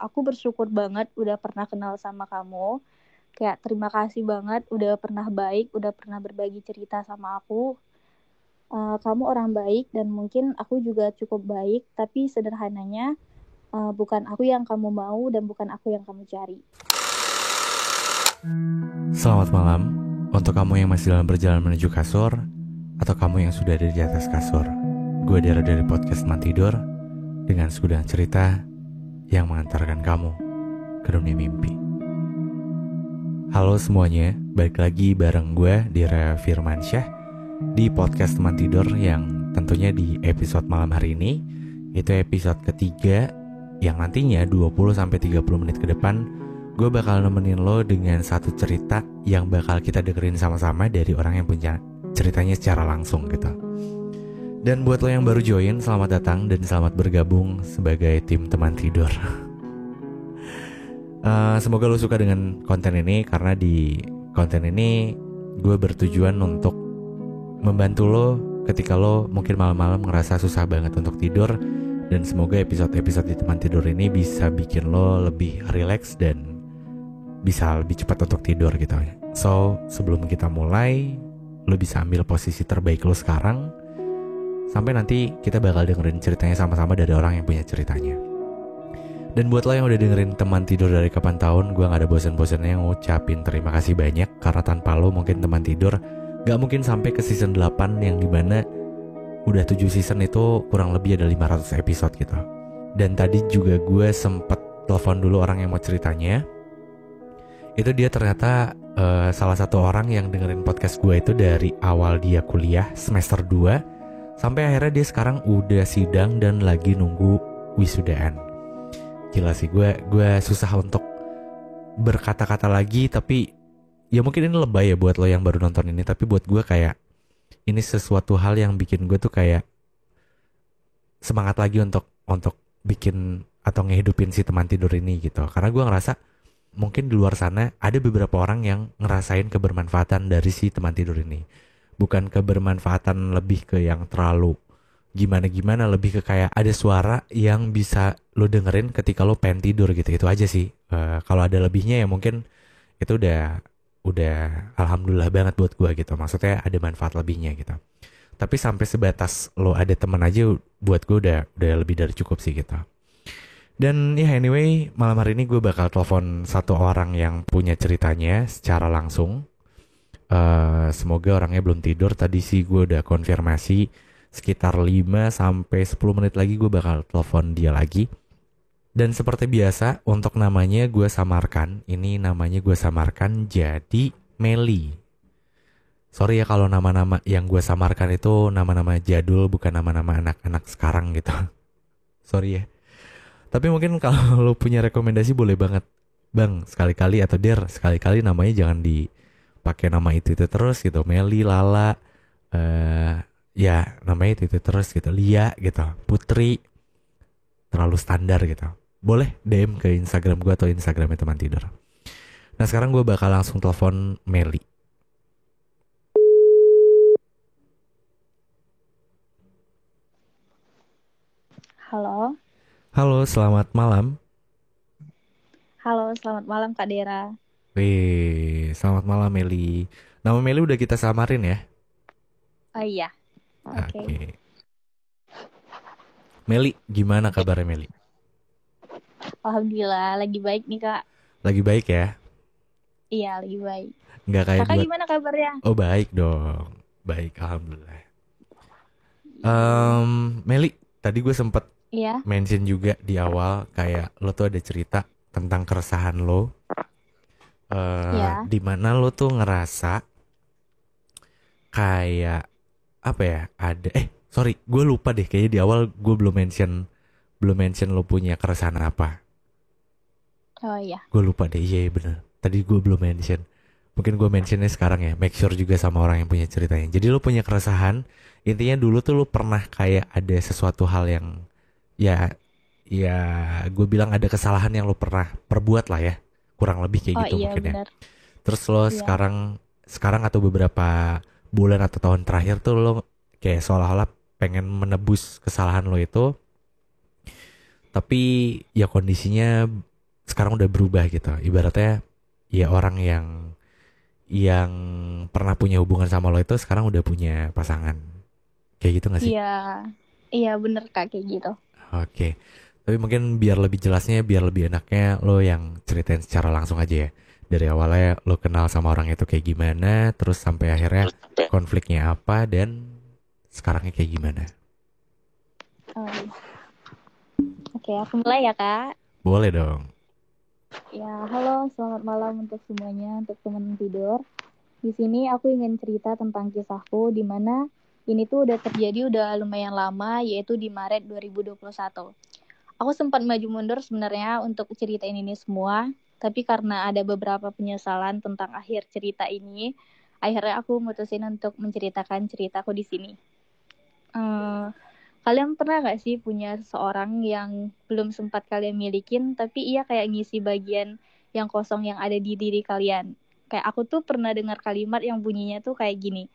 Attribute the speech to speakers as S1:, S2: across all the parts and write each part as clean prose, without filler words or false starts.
S1: Aku bersyukur banget udah pernah kenal sama kamu. Kayak terima kasih banget udah pernah baik, udah pernah berbagi cerita sama aku. Kamu orang baik dan mungkin aku juga cukup baik, tapi sederhananya bukan aku yang kamu mau dan bukan aku yang kamu cari.
S2: Selamat malam untuk kamu yang masih dalam perjalanan menuju kasur atau kamu yang sudah ada di atas kasur. Gue Dera dari podcast Teman Tidur dengan segudang cerita yang mengantarkan kamu ke dunia mimpi. Halo semuanya, balik lagi bareng gue Dera Firmansyah di podcast Teman Tidur yang tentunya di episode malam hari ini itu episode ketiga yang nantinya 20-30 menit ke depan gue bakal nemenin lo dengan satu cerita yang bakal kita dengerin sama-sama dari orang yang punya ceritanya secara langsung gitu. Dan buat lo yang baru join, selamat datang dan selamat bergabung sebagai tim Teman Tidur. Semoga lo suka dengan konten ini, karena di konten ini gue bertujuan untuk membantu lo ketika lo mungkin malam-malam ngerasa susah banget untuk tidur. Dan semoga episode-episode di Teman Tidur ini bisa bikin lo lebih relax dan bisa lebih cepat untuk tidur gitu. So, sebelum kita mulai, lo bisa ambil posisi terbaik lo sekarang. Sampai nanti kita bakal dengerin ceritanya sama-sama dari orang yang punya ceritanya. Dan buat lo yang udah dengerin Teman Tidur dari kapan tahun, gue gak ada bosan-bosannya ngucapin terima kasih banyak. Karena tanpa lo mungkin Teman Tidur gak mungkin sampai ke season 8, yang dimana udah 7 season itu kurang lebih ada 500 episode gitu. Dan tadi juga gue sempet telepon dulu orang yang mau ceritanya. Itu dia ternyata salah satu orang yang dengerin podcast gue itu dari awal dia kuliah semester 2 sampai akhirnya dia sekarang udah sidang dan lagi nunggu wisudaan. Gila sih, gue susah untuk berkata-kata lagi, tapi ya mungkin ini lebay ya buat lo yang baru nonton ini, tapi buat gue kayak ini sesuatu hal yang bikin gue tuh kayak semangat lagi untuk bikin atau ngehidupin si Teman Tidur ini gitu. Karena gue ngerasa mungkin di luar sana ada beberapa orang yang ngerasain kebermanfaatan dari si Teman Tidur ini. Bukan kebermanfaatan lebih ke yang terlalu gimana-gimana, lebih ke kayak ada suara yang bisa lo dengerin ketika lo pengen tidur gitu. Itu aja sih. Kalau ada lebihnya ya mungkin itu udah alhamdulillah banget buat gue gitu. Maksudnya ada manfaat lebihnya gitu. Tapi sampai sebatas lo ada teman aja buat gue udah lebih dari cukup sih gitu. Dan ya anyway, malam hari ini gue bakal telepon satu orang yang punya ceritanya secara langsung. Semoga orangnya belum tidur. Tadi sih gue udah konfirmasi sekitar 5-10 menit lagi gue bakal telepon dia lagi. Dan seperti biasa untuk namanya gue samarkan. Ini namanya gue samarkan jadi Meli. Sorry ya kalau nama-nama yang gue samarkan itu nama-nama jadul, bukan nama-nama anak-anak sekarang gitu. Sorry ya. Tapi mungkin kalau lo punya rekomendasi boleh banget, Bang, sekali-kali atau Der, sekali-kali namanya jangan dipakai nama itu terus gitu. Meli, Lala, ya namanya itu terus gitu. Lia gitu, Putri, terlalu standar gitu. Boleh DM ke Instagram gue atau Instagramnya Teman Tidur. Nah sekarang gue bakal langsung telepon Meli.
S1: Halo.
S2: Halo, selamat malam.
S1: Halo, selamat malam Kak Dera.
S2: Wih, selamat malam Meli. Nama Meli udah kita samarin ya.
S1: Oh iya, oke.
S2: Oke. Meli, gimana kabarnya Meli?
S1: Alhamdulillah, lagi baik nih Kak.
S2: Lagi baik ya?
S1: Iya, lagi baik.
S2: Nggak kayak
S1: Kakak gimana kabarnya?
S2: Oh baik dong. Baik, alhamdulillah. Meli, tadi gue sempet
S1: Iya.
S2: mention juga di awal kayak lo tuh ada cerita tentang keresahan lo,
S1: Iya.
S2: di mana lo tuh ngerasa kayak apa ya? Sorry, gue lupa deh. Kayaknya di awal gue belum mention lo punya keresahan apa.
S1: Oh iya.
S2: Gue lupa deh. Iya bener. Tadi gue belum mention. Mungkin gue mentionnya sekarang ya. Make sure juga sama orang yang punya ceritanya. Jadi lo punya keresahan. Intinya dulu tuh lo pernah kayak ada sesuatu hal yang ya gue bilang ada kesalahan yang lo pernah perbuat lah ya, kurang lebih kayak gitu
S1: Iya,
S2: mungkin ya.
S1: benar.
S2: Terus lo
S1: Iya.
S2: sekarang atau beberapa bulan atau tahun terakhir tuh lo kayak seolah-olah pengen menebus kesalahan lo itu, tapi ya kondisinya sekarang udah berubah gitu. Ibaratnya ya orang yang pernah punya hubungan sama lo itu sekarang udah punya pasangan. Kayak gitu gak sih?
S1: Iya, iya bener Kak kayak gitu.
S2: Oke. Tapi mungkin biar lebih jelasnya, biar lebih enaknya lo yang ceritain secara langsung aja ya. Dari awalnya lo kenal sama orang itu kayak gimana, terus sampai akhirnya konfliknya apa, dan sekarangnya kayak gimana.
S1: Oh, oke, aku mulai ya Kak.
S2: Boleh dong.
S1: Ya, halo, selamat malam untuk semuanya, untuk teman tidur. Di sini aku ingin cerita tentang kisahku di mana ini tuh udah terjadi udah lumayan lama, yaitu di Maret 2021. Aku sempat maju mundur sebenarnya untuk ceritain ini semua, tapi karena ada beberapa penyesalan tentang akhir cerita ini, akhirnya aku mutusin untuk menceritakan ceritaku di sini. Eh, Kalian pernah gak sih punya seseorang yang belum sempat kalian milikin, tapi ia kayak ngisi bagian yang kosong yang ada di diri kalian? Kayak aku tuh pernah dengar kalimat yang bunyinya tuh kayak gini.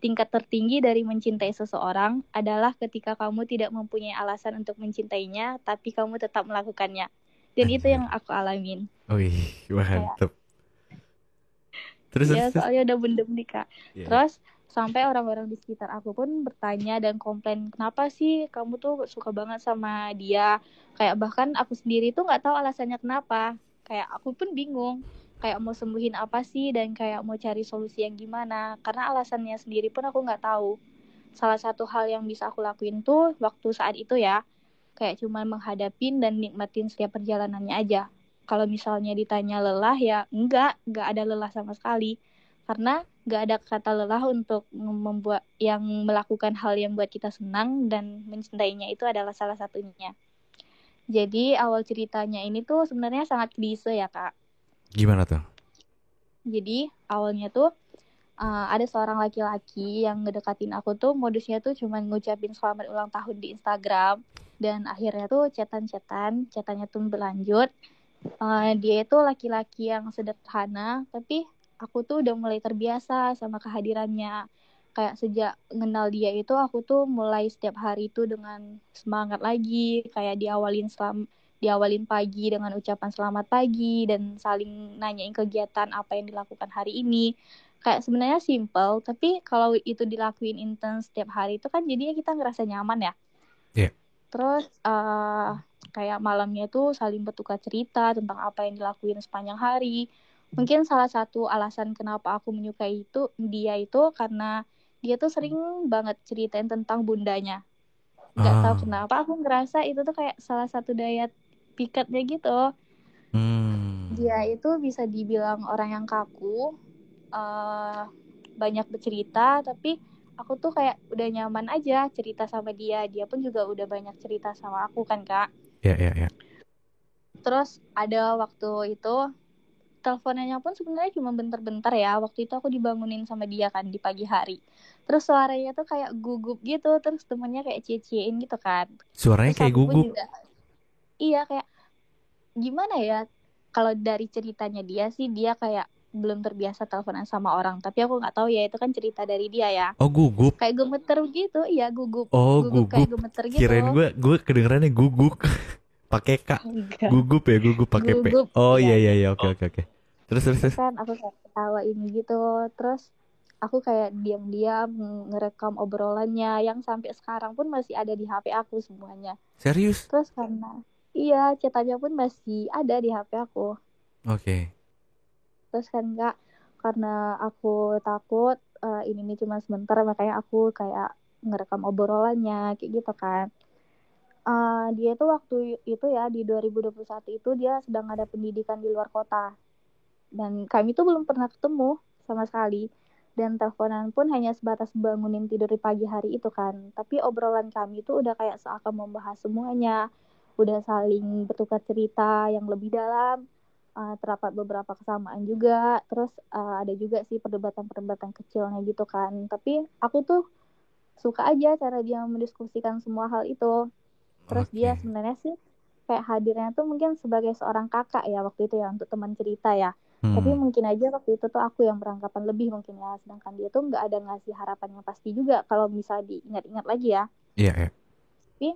S1: Tingkat tertinggi dari mencintai seseorang adalah ketika kamu tidak mempunyai alasan untuk mencintainya, tapi kamu tetap melakukannya. Dan itu
S2: Anjir.
S1: yang aku alamin.
S2: Wih,
S1: Kayak,
S2: mantep. Terus,
S1: ya
S2: terus, terus.
S1: soalnya udah bendem nih Kak.
S2: Iya, iya.
S1: Terus sampai orang-orang di sekitar aku pun bertanya dan komplain, kenapa sih kamu tuh suka banget sama dia? Kayak bahkan aku sendiri tuh nggak tahu alasannya kenapa. Kayak aku pun bingung. Kayak mau sembuhin apa sih dan kayak mau cari solusi yang gimana. Karena alasannya sendiri pun aku nggak tahu. Salah satu hal yang bisa aku lakuin tuh waktu saat itu ya, kayak cuma menghadapin dan nikmatin setiap perjalanannya aja. Kalau misalnya ditanya lelah ya enggak ada lelah sama sekali. Karena enggak ada kata lelah untuk membuat yang melakukan hal yang buat kita senang dan mencintainya itu adalah salah satunya. Jadi awal ceritanya ini tuh sebenarnya sangat klise ya Kak.
S2: Gimana tuh?
S1: Jadi awalnya tuh ada seorang laki-laki yang ngedekatin aku tuh modusnya tuh cuma ngucapin selamat ulang tahun di Instagram dan akhirnya tuh chatannya tuh berlanjut. Dia itu laki-laki yang sederhana tapi aku tuh udah mulai terbiasa sama kehadirannya. Kayak sejak kenal dia itu aku tuh mulai setiap hari itu dengan semangat lagi, kayak diawalin pagi dengan ucapan selamat pagi dan saling nanyain kegiatan apa yang dilakukan hari ini. Kayak sebenarnya simple, tapi kalau itu dilakuin intens setiap hari itu kan jadinya kita ngerasa nyaman ya.
S2: Iya.
S1: Terus kayak malamnya tuh saling bertukar cerita tentang apa yang dilakuin sepanjang hari. Mungkin salah satu alasan kenapa aku menyukai dia itu karena dia tuh sering banget ceritain tentang bundanya. Nggak tahu
S2: Ah.
S1: kenapa aku ngerasa itu tuh kayak salah satu daya pikatnya gitu.
S2: Hmm.
S1: Dia itu bisa dibilang orang yang kaku, uh, banyak bercerita, tapi aku tuh kayak udah nyaman aja cerita sama dia. Dia pun juga udah banyak cerita sama aku kan Kak.
S2: Ya, ya, ya.
S1: Terus ada waktu itu teleponnya pun sebenarnya cuma bentar-bentar ya. Waktu itu aku dibangunin sama dia kan di pagi hari. Terus suaranya tuh kayak gugup gitu. Terus temennya kayak cie-ciein gitu kan.
S2: Suaranya
S1: Terus
S2: kayak
S1: aku pun
S2: gugup.
S1: juga, iya kayak gimana ya. Kalau dari ceritanya dia sih dia kayak belum terbiasa teleponan sama orang. Tapi aku nggak tahu ya itu kan cerita dari dia ya.
S2: Oh, gugup.
S1: Kayak gemeter gitu, iya gugup.
S2: Oh,
S1: Gugup kayak
S2: gugup.
S1: gemeter gitu.
S2: Kirain gue kedengerannya guguk. Pakai K.
S1: Enggak.
S2: Gugup ya, gugup pakai P.
S1: Gugup,
S2: Oh,
S1: iya
S2: iya, iya,
S1: iya.
S2: iya. Oke, oke, oke. Terus, terus,
S1: Terus
S2: terus.
S1: kan aku kayak ketawa ini gitu. Terus aku kayak diam-diam ngerekam obrolannya yang sampai sekarang pun masih ada di HP aku semuanya.
S2: Serius?
S1: Terus karena iya chatanya pun masih ada di HP aku.
S2: Oke.
S1: Terus kan enggak, karena aku takut ini cuma sebentar, makanya aku kayak ngerekam obrolannya kayak gitu kan. Dia tuh waktu itu ya di 2021 itu dia sedang ada pendidikan di luar kota dan kami tuh belum pernah ketemu sama sekali dan teleponan pun hanya sebatas bangunin tidur di pagi hari itu kan, tapi obrolan kami tuh udah kayak seakan membahas semuanya, udah saling bertukar cerita yang lebih dalam. Terdapat beberapa kesamaan juga, terus ada juga sih perdebatan-perdebatan kecilnya gitu kan, tapi aku tuh suka aja cara dia mendiskusikan semua hal itu. Terus dia
S2: Oke.
S1: sebenarnya sih kayak hadirnya tuh mungkin sebagai seorang kakak ya waktu itu ya untuk teman cerita ya. Tapi
S2: Hmm.
S1: mungkin aja waktu itu tuh aku yang beranggapan lebih mungkin ya. Sedangkan dia tuh nggak ada ngasih harapan yang pasti juga kalau bisa diingat-ingat lagi ya.
S2: Iya, iya.
S1: Tapi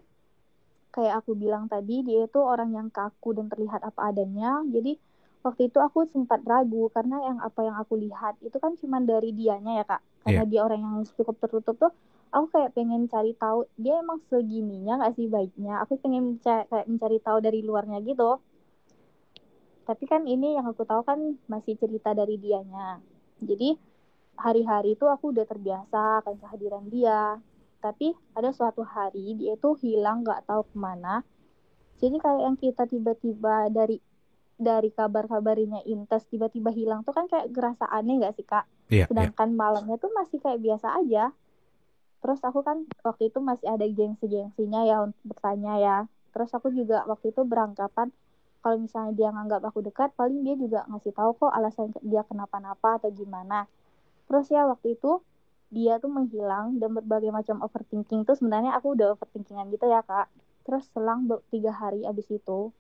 S1: kayak aku bilang tadi, dia itu orang yang kaku dan terlihat apa adanya. Jadi waktu itu aku sempat ragu karena apa yang aku lihat itu kan cuma dari dianya ya Kak. Karena
S2: Iya.
S1: dia orang yang cukup tertutup tuh, aku kayak pengen cari tahu dia emang segininya nggak sih baiknya. Aku pengen kayak mencari tahu dari luarnya gitu. Tapi kan ini yang aku tahu kan masih cerita dari dianya. Jadi hari-hari itu aku udah terbiasa akan kehadiran dia. Tapi ada suatu hari dia itu hilang nggak tahu kemana. Jadi kayak yang kita tiba-tiba dari kabar-kabarinya Intes tiba-tiba hilang tuh kan kayak gerasa aneh nggak sih Kak?
S2: Iya, iya.
S1: Sedangkan malamnya tuh masih kayak biasa aja. Terus aku kan waktu itu masih ada gengsi-gengsinya ya untuk bertanya ya. Terus aku juga waktu itu beranggapan kalau misalnya dia nganggap aku dekat, paling dia juga ngasih tahu kok alasan dia kenapa-napa atau gimana. Terus ya waktu itu dia tuh menghilang dan berbagai macam overthinking tuh sebenarnya aku udah overthinkingan gitu ya Kak. Terus selang 3 hari abis itu,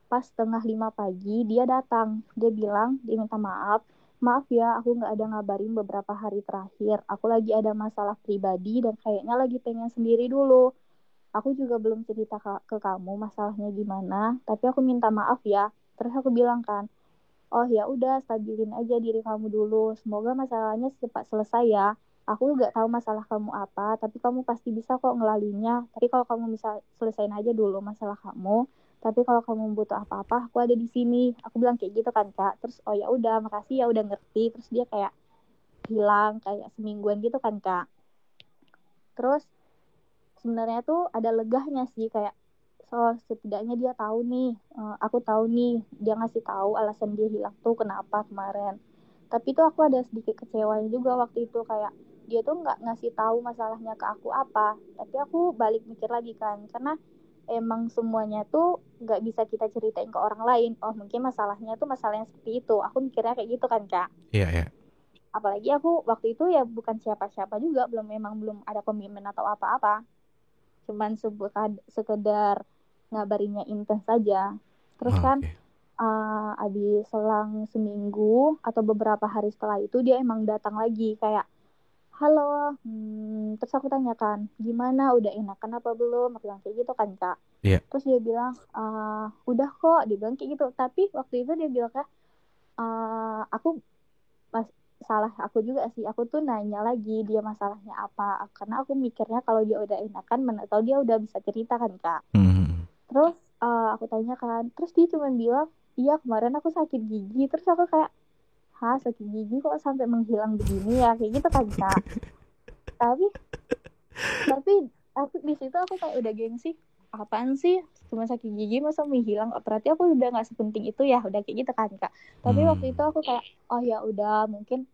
S1: pas setengah 5 pagi dia datang. Dia bilang dia minta maaf. Maaf ya, aku nggak ada ngabarin beberapa hari terakhir. Aku lagi ada masalah pribadi dan kayaknya lagi pengen sendiri dulu. Aku juga belum cerita ke kamu masalahnya gimana, tapi aku minta maaf ya. Terus aku bilang kan, oh ya udah stabilin aja diri kamu dulu. Semoga masalahnya cepat selesai ya. Aku nggak tahu masalah kamu apa, tapi kamu pasti bisa kok ngelaluinya. Tapi kalau kamu bisa selesain aja dulu masalah kamu. Tapi kalau kamu butuh apa-apa, aku ada di sini. Aku bilang kayak gitu kan Kak. Terus oh ya udah, makasih ya udah ngerti. Terus dia kayak hilang kayak semingguan gitu kan Kak. Terus sebenarnya tuh ada legahnya sih kayak so setidaknya dia tahu nih, aku tahu nih dia ngasih tahu alasan dia hilang tuh kenapa kemarin. Tapi tuh aku ada sedikit kecewanya juga waktu itu kayak dia tuh nggak ngasih tahu masalahnya ke aku apa. Tapi aku balik mikir lagi kan karena emang semuanya tuh nggak bisa kita ceritain ke orang lain. Oh mungkin masalahnya tuh masalah yang seperti itu. Aku mikirnya kayak gitu kan Kak.
S2: Iya, iya.
S1: Apalagi aku waktu itu ya bukan siapa-siapa juga, belum ada komitmen atau apa-apa, cuman sekedar ngabarinnya intens saja. Terus
S2: Oh,
S1: kan
S2: oke.
S1: abis selang seminggu atau beberapa hari setelah itu dia emang datang lagi kayak halo, terus aku tanyakan gimana udah enakan apa belum, aku bilang kayak gitu kan Kak.
S2: Iya.
S1: Terus dia bilang udah kok, dia bilang kayak gitu. Tapi waktu itu dia bilang kayak aku mas salah aku juga sih, aku tuh nanya lagi dia masalahnya apa karena aku mikirnya kalau dia udah enakan mana tahu dia udah bisa cerita kan Kak.
S2: Hmm.
S1: Terus aku tanya kan, terus dia cuma bilang iya kemarin aku sakit gigi. Terus aku kayak sakit gigi kok sampai menghilang begini ya, kayak gitu kan Kak. tapi tapi aku di situ aku kayak udah gengsi, apaan sih cuma sakit gigi masa menghilang, berarti aku udah nggak sepenting itu ya, udah kayak gitu kan Kak. Tapi waktu itu
S2: Hmm.
S1: aku kayak oh ya udah mungkin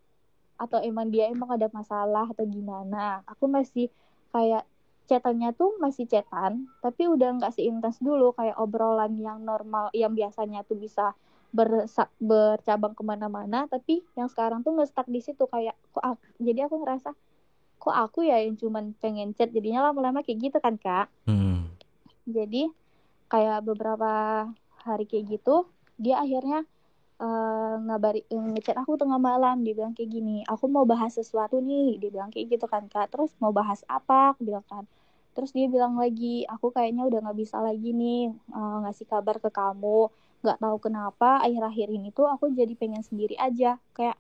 S1: atau emang dia emang ada masalah atau gimana. Aku masih kayak chatannya tuh masih chatan, tapi udah nggak seintens dulu kayak obrolan yang normal yang biasanya tuh bisa bercabang kemana-mana, tapi yang sekarang tuh nge-stuck di situ kayak jadi aku ngerasa kok aku ya yang cuman pengen chat, jadinya lama-lama kayak gitu kan Kak.
S2: Hmm.
S1: Jadi kayak beberapa hari kayak gitu dia akhirnya ngechat aku tengah malam. Dia bilang kayak gini, aku mau bahas sesuatu nih, dia bilang kayak gitu kan Kak. Terus mau bahas apa, aku bilang kan. Terus dia bilang lagi, aku kayaknya udah nggak bisa lagi nih ngasih kabar ke kamu, nggak tahu kenapa akhir-akhir ini tuh aku jadi pengen sendiri aja. Kayak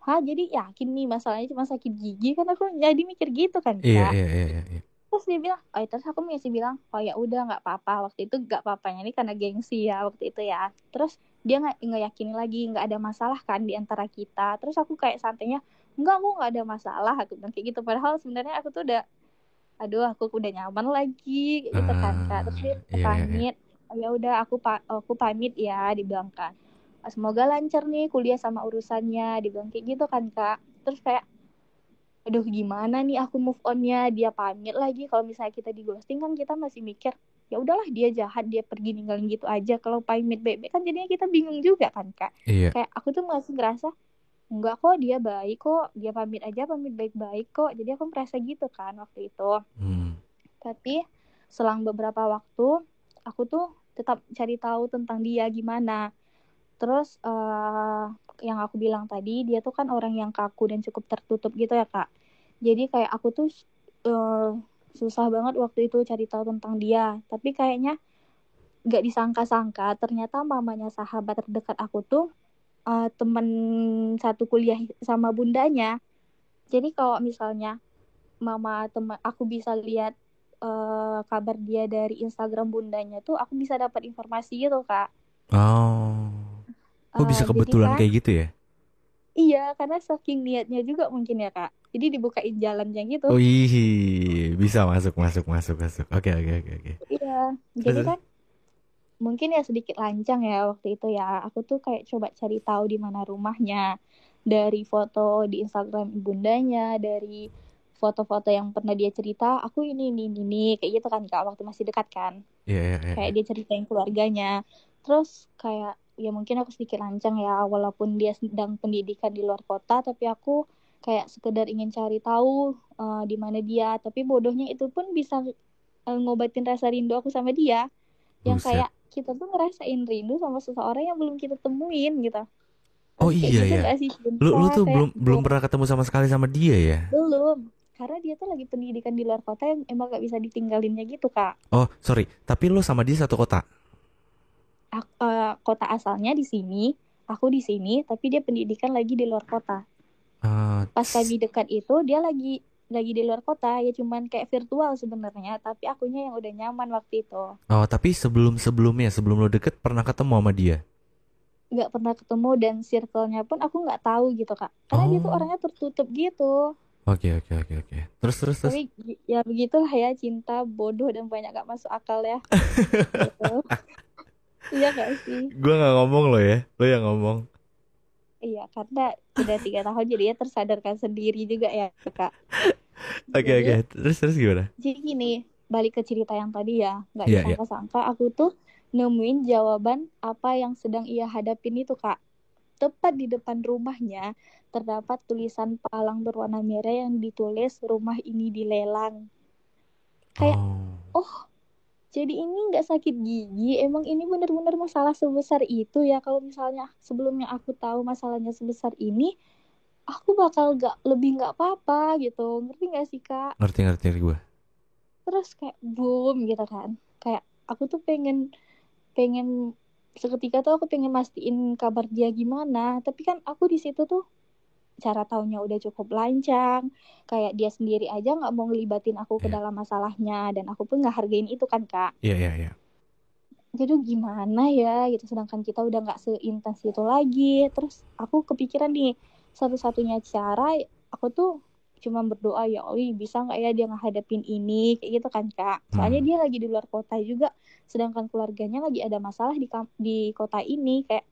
S1: jadi yakin nih masalahnya cuma sakit gigi, kan aku jadi mikir gitu kan
S2: Iya,
S1: Kak.
S2: iya, iya, iya, iya.
S1: Terus dia bilang, terus aku masih bilang, oh ya udah nggak apa-apa. Waktu itu nggak apa-apanya ini karena gengsi ya waktu itu ya. Terus dia nggak yakin lagi, nggak ada masalah kan di antara kita. Terus aku kayak santainya, enggak, aku nggak ada masalah, aku bilang kayak gitu. Padahal sebenarnya aku tuh udah, aduh aku udah nyaman lagi kayak gitu kan Kak. Terus dia
S2: Iya, iya, iya.
S1: pamit, oh ya udah aku pamit ya, dibilang kan. Semoga lancar nih kuliah sama urusannya, dibilang kayak gitu kan Kak. Terus kayak aduh gimana nih aku move onnya, dia pamit lagi. Kalau misalnya kita di ghosting kan kita masih mikir ya udahlah dia jahat, dia pergi ninggalin gitu aja. Kalau pamit bebek kan jadinya kita bingung juga kan Kak.
S2: Iya.
S1: Kayak aku tuh masih ngerasa enggak kok, dia baik kok, dia pamit aja pamit baik-baik kok. Jadi aku merasa gitu kan waktu itu.
S2: Hmm.
S1: Tapi selang beberapa waktu aku tuh tetap cari tahu tentang dia gimana. Terus yang aku bilang tadi, dia tuh kan orang yang kaku dan cukup tertutup gitu ya Kak. Jadi kayak aku tuh uh, susah banget waktu itu cari tahu tentang dia. Tapi kayaknya gak disangka-sangka ternyata mamanya sahabat terdekat aku tuh temen satu kuliah sama bundanya. Jadi kalau misalnya mama teman aku bisa lihat kabar dia dari Instagram bundanya tuh aku bisa dapat informasi gitu kak.
S2: Oh, kok bisa
S1: Jadi
S2: kebetulan
S1: kan
S2: kayak gitu ya?
S1: iya karena saking niatnya juga mungkin ya kak. Jadi dibukain jalannya gitu.
S2: Oh ih, bisa masuk masuk masuk masuk. Oke oke oke oke.
S1: Iya.
S2: Terus
S1: Jadi
S2: terus?
S1: kan mungkin ya sedikit lancang ya waktu itu ya. Aku tuh kayak coba cari tahu di mana rumahnya. Dari foto di Instagram bundanya, dari foto-foto yang pernah dia cerita, aku ini, kayak gitu kan Kak, waktu masih dekat kan.
S2: Iya iya iya.
S1: Kayak
S2: Iya.
S1: dia ceritain keluarganya. Terus kayak ya mungkin aku sedikit lancang ya, walaupun dia sedang pendidikan di luar kota, tapi aku kayak sekedar ingin cari tahu di mana dia. Tapi bodohnya itu pun bisa ngobatin rasa rindu aku sama dia yang
S2: Buset.
S1: kayak kita tuh ngerasain rindu sama seseorang yang belum kita temuin gitu.
S2: Oh
S1: Kayak
S2: iya
S1: gitu
S2: ya.
S1: gak sih
S2: Lu
S1: cinta
S2: tuh
S1: kayak
S2: belum belum pernah ketemu sama sekali sama dia ya?
S1: belum karena dia tuh lagi pendidikan di luar kota yang emang gak bisa ditinggalinnya gitu kak.
S2: Oh sorry, tapi lu sama dia satu kota?
S1: Kota asalnya di sini, aku di sini, tapi dia pendidikan lagi di luar kota. Pas kami dekat itu dia lagi di luar kota ya cuman kayak virtual sebenarnya tapi akunya yang udah nyaman waktu itu.
S2: Oh tapi sebelum-sebelumnya sebelum lu deket pernah ketemu sama dia?
S1: Nggak pernah ketemu dan circle-nya pun aku nggak tahu gitu kak karena dia tuh
S2: Oh
S1: orangnya tertutup gitu.
S2: oke oke oke oke. Terus terus terus.
S1: Tapi ya begitulah ya cinta bodoh dan banyak gak masuk akal ya gitu. Iya gak sih?
S2: Gue nggak ngomong lo ya, lo yang ngomong.
S1: Iya karena udah 3 tahun jadi ya tersadarkan sendiri juga ya kak.
S2: Oke
S1: Jadi
S2: oke. Terus terus gimana?
S1: jadi gini, balik ke cerita yang tadi ya, nggak
S2: Iya iya.
S1: disangka-sangka aku tuh nemuin jawaban apa yang sedang ia hadapin itu kak. Tepat di depan rumahnya terdapat tulisan palang berwarna merah yang ditulis rumah ini dilelang. Kayak
S2: Oh.
S1: oh, jadi ini nggak sakit gigi, emang ini benar-benar masalah sebesar itu ya. Kalau misalnya sebelumnya aku tahu masalahnya sebesar ini, aku bakal lebih nggak apa-apa gitu. Ngerti nggak sih Kak?
S2: Ngerti ngerti gue.
S1: Terus kayak boom gitu kan. Kayak aku tuh pengen pengen seketika tuh aku pengen mastiin kabar dia gimana. Tapi kan aku di situ tuh cara taunya udah cukup lancang. Kayak dia sendiri aja nggak mau ngelibatin aku ke
S2: Iya
S1: dalam masalahnya dan aku pun nggak hargain itu kan Kak.
S2: iya iya. Iya.
S1: Jadi gimana ya gitu sedangkan kita udah nggak seintens itu lagi terus aku kepikiran nih satu-satunya cara aku tuh cuma berdoa ya Allah bisa nggak ya dia ngehadapin ini kayak gitu kan kak soalnya
S2: Hmm.
S1: dia lagi di luar kota juga sedangkan keluarganya lagi ada masalah di kota ini kayak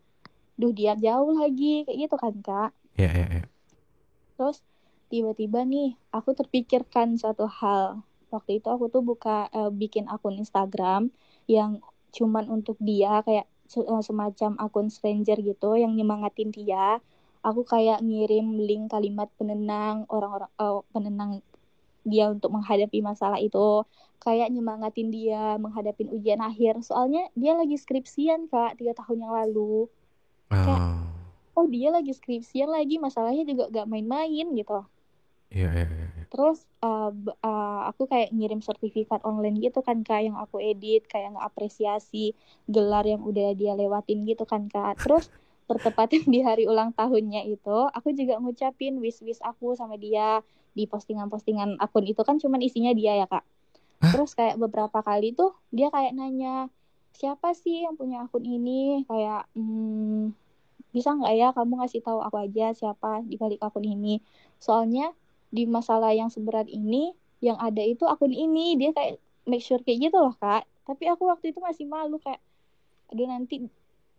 S1: duh dia jauh lagi kayak gitu kan kak.
S2: Iya iya iya.
S1: Terus tiba-tiba nih aku terpikirkan suatu hal. Waktu itu aku tuh bikin akun Instagram yang cuman untuk dia kayak semacam akun stranger gitu yang nyemangatin dia. Aku kayak ngirim link kalimat penenang orang-orang penenang dia untuk menghadapi masalah itu. Kayak nyemangatin dia menghadapi ujian akhir. Soalnya dia lagi skripsian Kak 3 tahun yang lalu. Kayak
S2: Oh.
S1: oh dia lagi skripsian lagi masalahnya juga gak main-main gitu.
S2: Iya iya iya. Iya.
S1: Terus aku kayak ngirim sertifikat online gitu kan kak yang aku edit kayak ngapresiasi gelar yang udah dia lewatin gitu kan kak. Terus bertepatan di hari ulang tahunnya itu aku juga ngucapin wish aku sama dia di postingan-postingan akun itu kan cuman isinya dia ya kak.
S2: Hah?
S1: Terus kayak beberapa kali tuh dia kayak nanya siapa sih yang punya akun ini kayak bisa nggak ya kamu ngasih tahu aku aja siapa di balik akun ini soalnya di masalah yang seberat ini yang ada itu akun ini dia kayak make sure kayak gitu loh kak tapi aku waktu itu masih malu kayak aduh nanti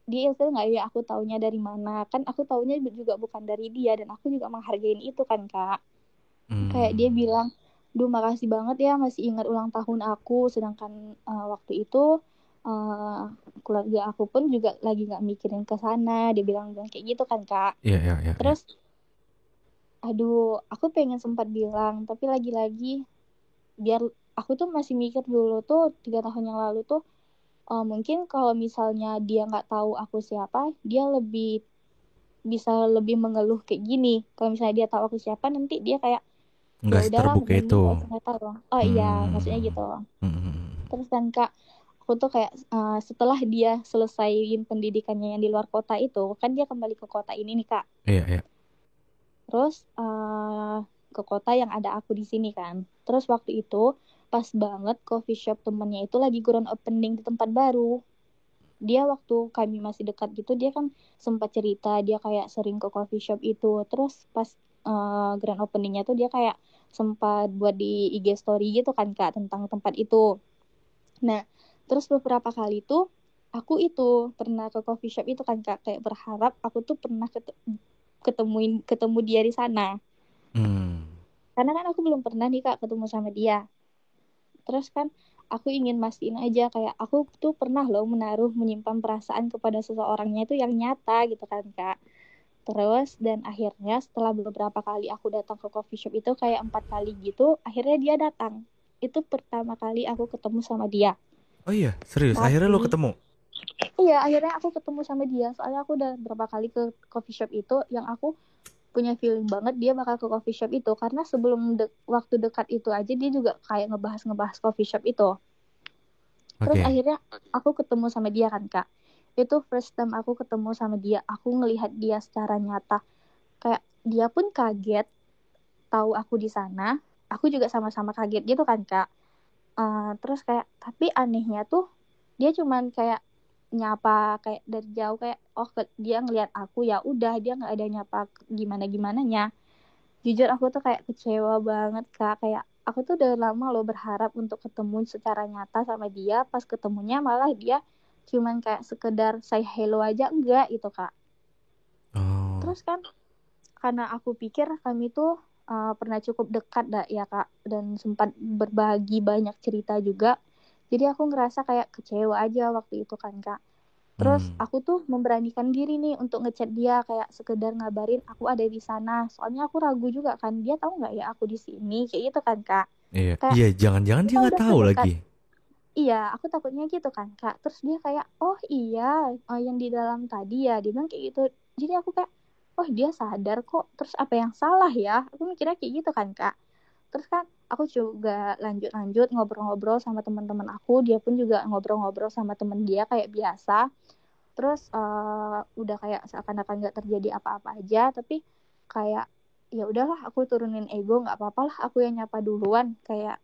S1: dia ilfil nggak ya aku taunya dari mana kan aku taunya juga bukan dari dia dan aku juga menghargain itu kan kak kayak dia
S2: Hmm.
S1: bilang duh makasih banget ya masih ingat ulang tahun aku sedangkan waktu itu uh, keluarga aku pun juga lagi nggak mikirin ke sana dia bilang kayak gitu kan kak.
S2: Iya iya iya iya.
S1: Terus aduh aku pengen sempat bilang tapi lagi-lagi biar aku tuh masih mikir dulu tuh 3 tahun yang lalu tuh mungkin kalau misalnya dia nggak tahu aku siapa dia bisa lebih mengeluh kayak gini kalau misalnya dia tahu aku siapa nanti dia kayak Ya
S2: Nggak
S1: udahlah
S2: seterbuka
S1: mending
S2: itu.
S1: nggak cerita loh. Oh iya maksudnya
S2: Hmm.
S1: gitu.
S2: Hmm.
S1: Terus kan kak, aku tuh kayak setelah dia selesaiin pendidikannya yang di luar kota itu, kan dia kembali ke kota ini nih kak.
S2: Iya, iya.
S1: Terus ke kota yang ada aku di sini kan. Terus waktu itu pas banget coffee shop temennya itu lagi grand opening di tempat baru. Dia waktu kami masih dekat gitu, dia kan sempat cerita dia kayak sering ke coffee shop itu. Terus pas grand openingnya tuh dia kayak sempat buat di IG story gitu kan kak tentang tempat itu. Nah, terus beberapa kali tuh aku itu pernah ke coffee shop itu kan kak, kayak berharap aku tuh pernah ketemu dia di sana.
S2: Hmm.
S1: Karena kan aku belum pernah nih kak ketemu sama dia. Terus kan aku ingin mastiin aja kayak aku tuh pernah loh menyimpan perasaan kepada seseorangnya itu yang nyata gitu kan kak. Terus dan akhirnya setelah beberapa kali aku datang ke coffee shop itu kayak 4 kali gitu, akhirnya dia datang. Itu pertama kali aku ketemu sama dia.
S2: Oh iya, serius. Akhirnya lo
S1: Tapi
S2: ketemu.
S1: iya, akhirnya aku ketemu sama dia. Soalnya aku udah berapa kali ke coffee shop itu yang aku punya feeling banget dia bakal ke coffee shop itu karena sebelum waktu dekat itu aja dia juga kayak ngebahas coffee shop itu. Terus
S2: Oke.
S1: akhirnya aku ketemu sama dia kan kak. Itu first time aku ketemu sama dia. Aku ngelihat dia secara nyata. Kayak dia pun kaget tahu aku di sana. Aku juga sama-sama kaget gitu kan kak. Terus kayak tapi anehnya tuh dia cuman kayak nyapa kayak dari jauh kayak oh dia ngelihat aku ya udah dia nggak ada nyapa gimana gimana nya. Jujur aku tuh kayak kecewa banget kak, kayak aku tuh udah lama loh berharap untuk ketemu secara nyata sama dia, pas ketemunya malah dia cuman kayak sekedar say hello aja enggak gitu kak.
S2: Oh.
S1: Terus kan karena aku pikir kami tuh pernah cukup dekat dah ya kak, dan sempat berbagi banyak cerita juga, jadi aku ngerasa kayak kecewa aja waktu itu kan kak. Terus
S2: Hmm.
S1: aku tuh memberanikan diri nih untuk ngechat dia kayak sekedar ngabarin aku ada di sana. Soalnya aku ragu juga kan dia tahu nggak ya aku di sini kayak gitu kan kak.
S2: Iya.
S1: Kayak
S2: Iya, jangan-jangan dia
S1: kita
S2: nggak
S1: udah
S2: tahu
S1: sedekat.
S2: lagi.
S1: Iya, aku takutnya gitu kan kak. Terus dia kayak oh iya yang di dalam tadi ya dia bilang kayak gitu. Jadi aku kayak oh dia sadar kok. Terus apa yang salah ya? Aku mikirnya kayak gitu kan kak. Terus kan aku juga lanjut-lanjut ngobrol-ngobrol sama teman-teman aku. Dia pun juga ngobrol-ngobrol sama temen dia kayak biasa. Terus udah kayak seakan-akan nggak terjadi apa-apa aja, tapi kayak ya udahlah aku turunin ego, nggak apa-apa lah aku yang nyapa duluan, kayak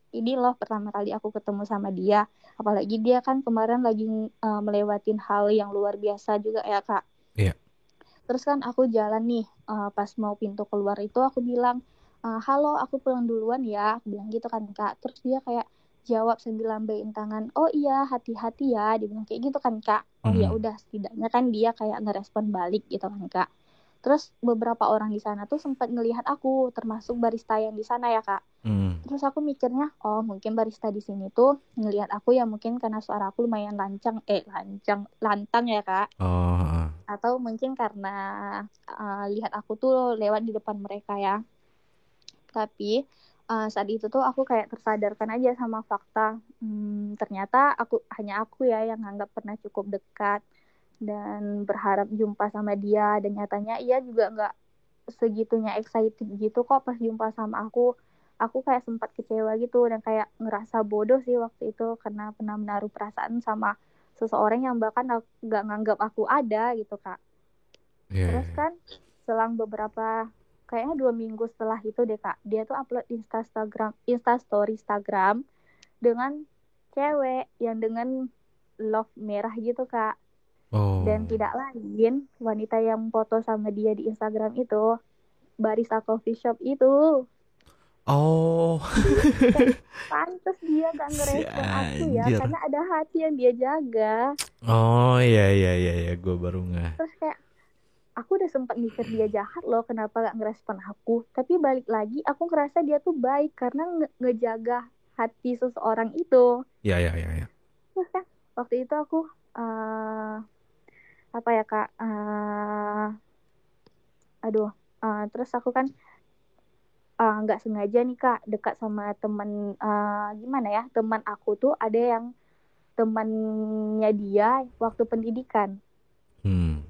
S1: ini loh pertama kali aku ketemu sama dia, apalagi dia kan kemarin lagi melewatin hal yang luar biasa juga ya kak.
S2: Iya.
S1: Terus kan aku jalan nih, pas mau pintu keluar itu aku bilang, halo aku pulang duluan ya, aku bilang gitu kan kak. Terus dia kayak jawab sambil lambain tangan, oh iya hati-hati ya, dia bilang kayak gitu kan kak. Oh ya
S2: Hmm.
S1: udah setidaknya kan dia kayak ngerespon balik gitu kan kak. Terus beberapa orang di sana tuh sempat ngelihat aku, termasuk barista yang di sana ya kak.
S2: Hmm.
S1: Terus aku mikirnya, oh mungkin barista di sini tuh ngelihat aku ya mungkin karena suara aku lumayan lantang ya kak,
S2: Oh. Heeh.
S1: atau mungkin karena lihat aku tuh lewat di depan mereka ya. Tapi saat itu tuh aku kayak tersadarkan aja sama fakta, ternyata aku ya yang nganggap pernah cukup dekat dan berharap jumpa sama dia, dan nyatanya ia juga nggak segitunya excited gitu kok pas jumpa sama aku kayak sempat kecewa gitu dan kayak ngerasa bodoh sih waktu itu karena pernah menaruh perasaan sama seseorang yang bahkan nggak nganggap aku ada gitu kak.
S2: Iya, iya,
S1: Terus
S2: iya.
S1: kan selang beberapa kayaknya 2 minggu setelah itu deh kak, dia tuh upload Instastory Instagram dengan cewek yang dengan love merah gitu kak. Dan
S2: Oh.
S1: tidak lain wanita yang foto sama dia di Instagram itu barista coffee shop itu.
S2: Oh.
S1: Jadi kayak pantas dia gak
S2: Si
S1: ngerespon aku ya
S2: anjir.
S1: karena ada hati yang dia jaga.
S2: Oh, iya, iya, iya, iya, gue baru nggak.
S1: Terus kayak aku udah sempat mikir dia jahat loh kenapa gak ngerespon aku, tapi balik lagi aku ngerasa dia tuh baik karena ngejaga hati seseorang itu.
S2: Iya, iya, iya, iya.
S1: Terus kan waktu itu aku apa ya kak, aduh, terus aku kan nggak sengaja nih kak dekat sama teman, gimana ya, teman aku tuh ada yang temannya dia waktu pendidikan.
S2: Hmm.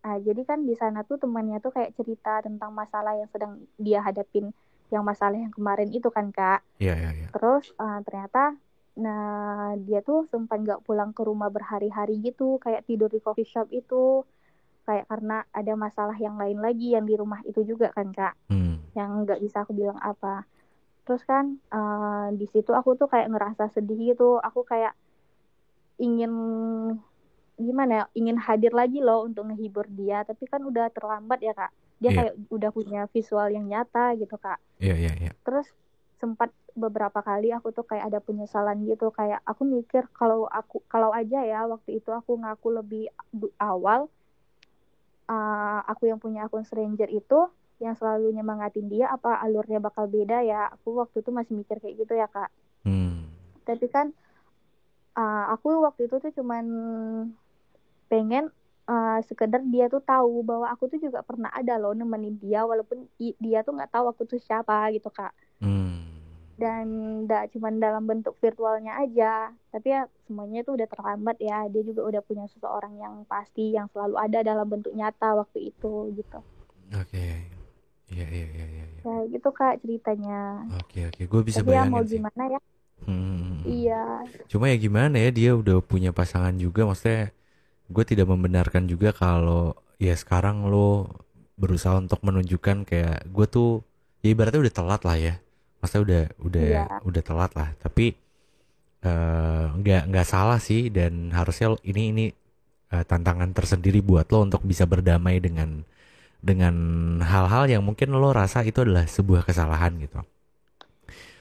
S1: Jadi kan di sana tuh temannya tuh kayak cerita tentang masalah yang sedang dia hadapin yang masalah yang kemarin itu kan Kak.
S2: Iya, iya, iya.
S1: Terus ternyata dia tuh sempat nggak pulang ke rumah berhari-hari gitu, kayak tidur di coffee shop itu, kayak karena ada masalah yang lain lagi yang di rumah itu juga kan Kak,
S2: Hmm.
S1: yang nggak bisa aku bilang apa. Terus kan di situ aku tuh kayak ngerasa sedih gitu, aku kayak ingin gimana ya, ingin hadir lagi loh untuk ngehibur dia, tapi kan udah terlambat ya Kak. Dia
S2: Iya,
S1: kayak udah punya visual yang nyata gitu Kak.
S2: iya, iya, iya.
S1: Terus sempat beberapa kali aku tuh kayak ada penyesalan gitu, kayak aku mikir kalau aja ya waktu itu aku ngaku lebih awal, aku yang punya akun stranger itu yang selalu nyemangatin dia, apa alurnya bakal beda ya. Aku waktu itu masih mikir kayak gitu ya Kak.
S2: Hmm.
S1: Tapi kan aku waktu itu tuh cuman pengen sekedar dia tuh tahu bahwa aku tuh juga pernah ada loh nemenin dia, walaupun dia tuh nggak tahu aku tuh siapa gitu Kak.
S2: Hmm.
S1: Dan nggak cuma dalam bentuk virtualnya aja, tapi ya semuanya itu udah terlambat ya, dia juga udah punya seseorang yang pasti yang selalu ada dalam bentuk nyata waktu itu gitu.
S2: Oke. Iya, iya, iya, iya, iya.
S1: Ya gitu Kak ceritanya,
S2: Oke, oke. Gue bisa
S1: tapi ya mau
S2: bayangin sih.
S1: gimana ya.
S2: Hmm.
S1: Iya,
S2: Cuma ya gimana ya, dia udah punya pasangan juga. Maksudnya gue tidak membenarkan juga kalau ya sekarang lo berusaha untuk menunjukkan kayak gue tuh ya ibaratnya udah telat lah ya. Maksudnya
S1: iya,
S2: udah telat lah. Tapi nggak salah sih, dan harusnya ini tantangan tersendiri buat lo untuk bisa berdamai dengan hal-hal yang mungkin lo rasa itu adalah sebuah kesalahan gitu.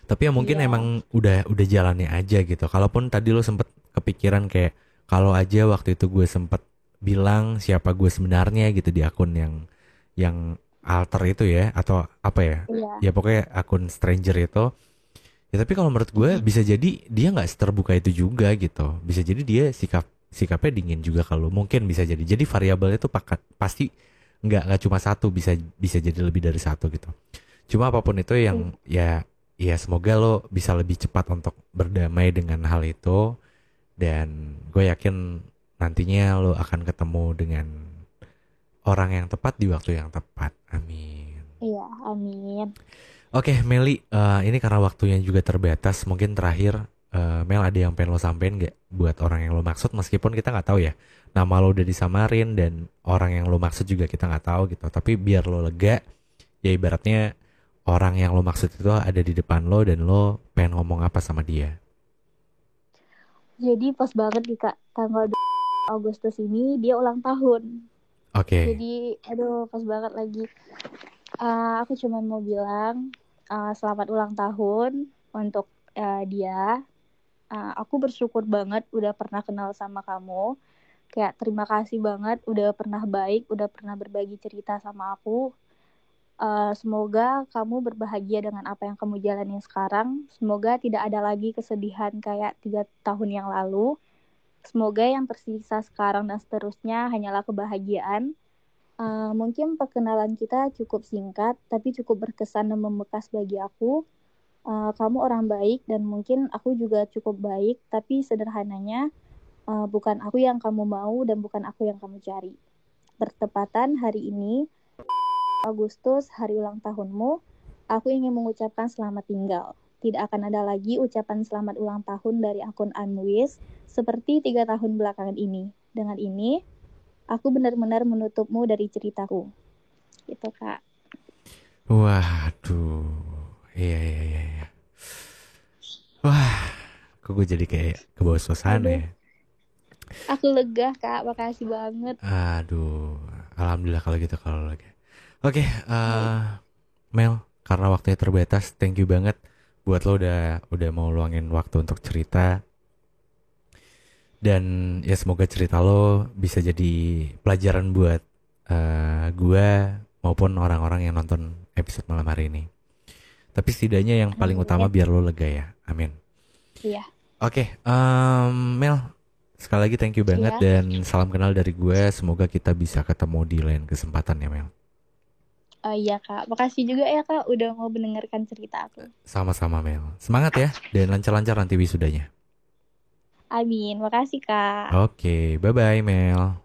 S2: Tapi ya mungkin
S1: iya,
S2: emang udah jalannya aja gitu. Kalaupun tadi lo sempet kepikiran kayak kalau aja waktu itu gue sempet bilang siapa gue sebenarnya gitu di akun yang alter itu ya, atau apa ya?
S1: iya,
S2: Ya pokoknya akun stranger itu. Ya tapi kalau menurut gue bisa jadi dia nggak seterbuka itu juga gitu. Bisa jadi dia sikapnya dingin juga, kalau mungkin bisa jadi. Jadi variabelnya itu pasti nggak cuma satu, bisa bisa jadi lebih dari satu gitu. Cuma apapun itu yang ya semoga lo bisa lebih cepat untuk berdamai dengan hal itu, dan gue yakin nantinya lo akan ketemu dengan orang yang tepat di waktu yang tepat. Amin.
S1: iya, amin.
S2: Oke, Meli, ini karena waktunya juga terbatas, mungkin terakhir, Mel ada yang pengen lo sampein nggak buat orang yang lo maksud, meskipun kita nggak tahu ya, nama lo udah disamarin dan orang yang lo maksud juga kita nggak tahu gitu, tapi biar lo lega, ya ibaratnya orang yang lo maksud itu ada di depan lo dan lo pengen ngomong apa sama dia.
S1: Jadi pas banget nih Kak, tanggal 2 Agustus ini dia ulang tahun.
S2: Oke.
S1: Jadi aduh pas banget lagi. Aku cuma mau bilang selamat ulang tahun untuk dia. Aku bersyukur banget udah pernah kenal sama kamu. Kayak terima kasih banget udah pernah baik, udah pernah berbagi cerita sama aku. Semoga kamu berbahagia dengan apa yang kamu jalani sekarang. Semoga tidak ada lagi kesedihan kayak 3 tahun yang lalu. Semoga yang tersisa sekarang dan seterusnya hanyalah kebahagiaan. Mungkin perkenalan kita cukup singkat, tapi cukup berkesan dan membekas bagi aku. Kamu orang baik dan mungkin aku juga cukup baik, tapi sederhananya bukan aku yang kamu mau dan bukan aku yang kamu cari. Bertepatan hari ini, Agustus, hari ulang tahunmu, aku ingin mengucapkan selamat tinggal. Tidak akan ada lagi ucapan selamat ulang tahun dari akun Unwish seperti 3 tahun belakangan ini. Dengan ini, aku benar-benar menutupmu dari ceritaku. Gitu, Kak.
S2: Waduh. Iya, iya, iya, iya. Wah, kok gue jadi kayak ke bawah suasana
S1: Aduh,
S2: ya.
S1: aku lega, Kak. Makasih banget.
S2: Aduh, alhamdulillah kalau gitu, kalau lagi. Oke,
S1: Baik.
S2: Mel, karena waktunya terbatas, thank you banget buat lo udah mau luangin waktu untuk cerita, dan ya semoga cerita lo bisa jadi pelajaran buat gua maupun orang-orang yang nonton episode malam hari ini. Tapi setidaknya yang paling utama
S1: Amin.
S2: biar lo lega ya. Amin.
S1: Iya.
S2: Oke, Mel, sekali lagi thank you banget
S1: Iya.
S2: dan salam kenal dari gue. Semoga kita bisa ketemu di lain kesempatan ya, Mel.
S1: Oh iya, Kak. Makasih juga ya, Kak. Udah mau mendengarkan cerita aku.
S2: Sama-sama, Mel. Semangat ya, dan lancar-lancar nanti wisudanya.
S1: Amin. Makasih, Kak.
S2: Oke, bye-bye, Mel.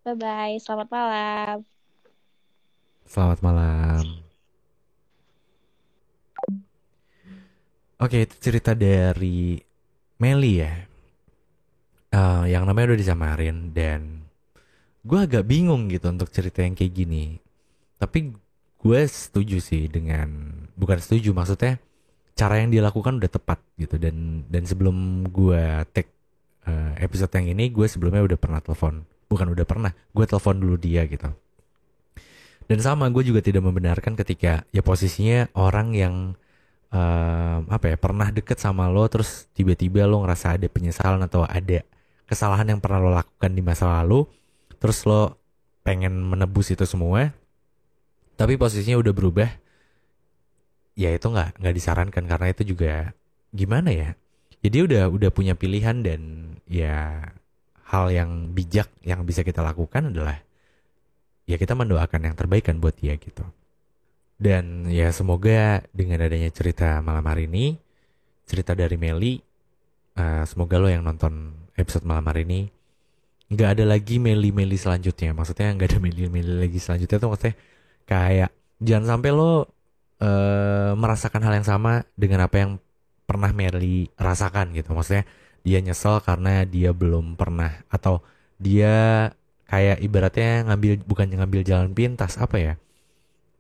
S1: Bye-bye. Selamat malam.
S2: Selamat malam. Oke, itu cerita dari Meli ya. Yang namanya udah disamarin dan gue agak bingung gitu untuk cerita yang kayak gini. Tapi gue setuju sih dengan, bukan setuju maksudnya cara yang dilakukan udah tepat gitu. Dan sebelum gue take episode yang ini, gue sebelumnya udah pernah telepon, bukan udah pernah, gue telepon dulu dia gitu. Dan sama, gue juga tidak membenarkan ketika ya posisinya orang yang apa ya, pernah deket sama lo terus tiba-tiba lo ngerasa ada penyesalan atau ada kesalahan yang pernah lo lakukan di masa lalu, terus lo pengen menebus itu semua, tapi posisinya udah berubah. Ya itu nggak disarankan, karena itu juga gimana ya, ya dia udah punya pilihan. Dan ya hal yang bijak yang bisa kita lakukan adalah ya kita mendoakan yang terbaik kan buat dia gitu. Dan ya semoga dengan adanya cerita malam hari ini, cerita dari Meli, semoga lo yang nonton episode malam hari ini nggak ada lagi Meli-Meli selanjutnya. Maksudnya nggak ada Meli-Meli lagi selanjutnya tuh maksudnya kayak jangan sampai lo merasakan hal yang sama dengan apa yang pernah Meli rasakan gitu. Maksudnya dia nyesel karena dia belum pernah, atau dia kayak ibaratnya bukannya ngambil jalan pintas, apa ya,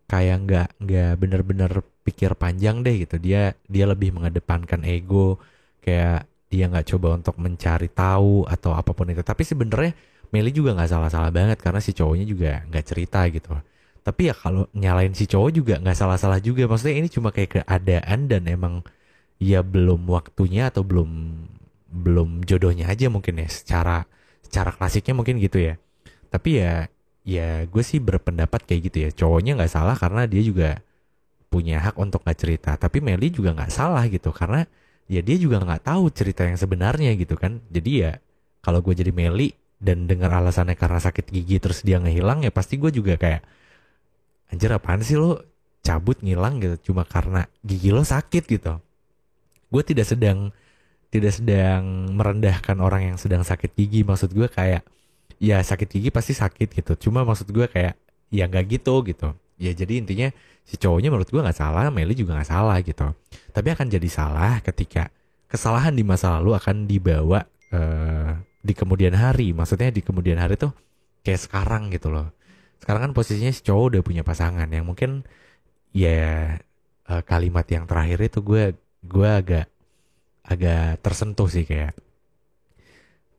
S2: kayak nggak bener-bener pikir panjang deh gitu. Dia lebih mengedepankan ego, kayak dia nggak coba untuk mencari tahu atau apapun itu. Tapi sebenarnya Meli juga nggak salah-salah banget karena si cowoknya juga nggak cerita gitu. Tapi ya kalau nyalain si cowok juga nggak salah-salah juga. Maksudnya ini cuma kayak keadaan dan emang ya belum waktunya atau belum belum jodohnya aja mungkin ya, secara klasiknya mungkin gitu ya. Tapi ya gue sih berpendapat kayak gitu ya, cowoknya nggak salah karena dia juga punya hak untuk nggak cerita. Tapi Meli juga nggak salah gitu karena ya dia juga nggak tahu cerita yang sebenarnya gitu kan. Jadi ya kalau gue jadi Meli dan dengar alasannya karena sakit gigi terus dia ngehilang, ya pasti gue juga kayak anjir apaan sih lo cabut ngilang gitu cuma karena gigi lo sakit gitu. Gue tidak sedang merendahkan orang yang sedang sakit gigi. Maksud gue kayak ya sakit gigi pasti sakit gitu. Cuma maksud gue kayak ya nggak gitu. Ya jadi intinya si cowoknya menurut gue nggak salah, Meli juga nggak salah gitu. Tapi akan jadi salah ketika kesalahan di masa lalu akan dibawa di kemudian hari. Maksudnya di kemudian hari tuh kayak sekarang gitu loh. Sekarang kan posisinya si cowok udah punya pasangan yang mungkin ya kalimat yang terakhir itu gue agak tersentuh sih, kayak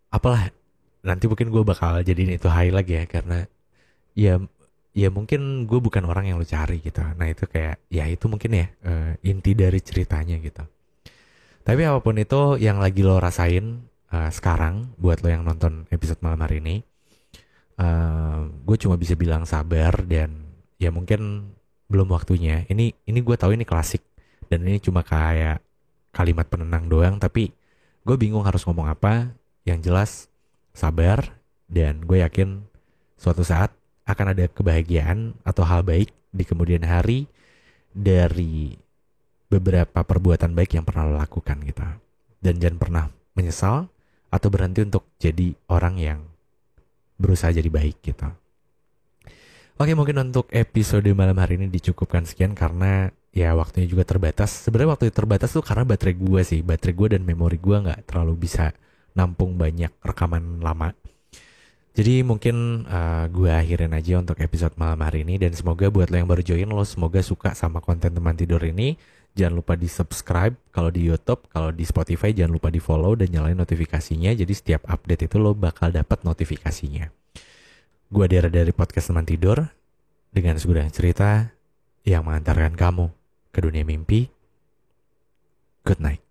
S2: apalah, nanti mungkin gue bakal jadiin itu highlight ya karena ya ya mungkin gue bukan orang yang lu cari gitu. Nah itu kayak ya itu mungkin ya inti dari ceritanya gitu. Tapi apapun itu yang lagi lo rasain sekarang, buat lo yang nonton episode malam hari ini, gue cuma bisa bilang sabar. Dan ya mungkin belum waktunya. Ini gue tahu ini klasik dan ini cuma kayak kalimat penenang doang, tapi gue bingung harus ngomong apa. Yang jelas sabar, dan gue yakin suatu saat akan ada kebahagiaan atau hal baik di kemudian hari dari beberapa perbuatan baik yang pernah lo lakukan gitu. Dan jangan pernah menyesal atau berhenti untuk jadi orang yang berusaha jadi baik gitu. Oke, mungkin untuk episode malam hari ini dicukupkan sekian karena ya waktunya juga terbatas. Sebenarnya waktu terbatas tuh karena baterai gue dan memori gue nggak terlalu bisa nampung banyak rekaman lama. Jadi mungkin gue akhirin aja untuk episode malam hari ini. Dan semoga buat lo yang baru join, lo semoga suka sama konten teman tidur ini. Jangan lupa di subscribe kalau di YouTube, kalau di Spotify jangan lupa di follow dan nyalain notifikasinya. Jadi setiap update itu lo bakal dapat notifikasinya. Gue Dera dari podcast teman tidur dengan segudang cerita yang mengantarkan kamu ke dunia mimpi. Good night.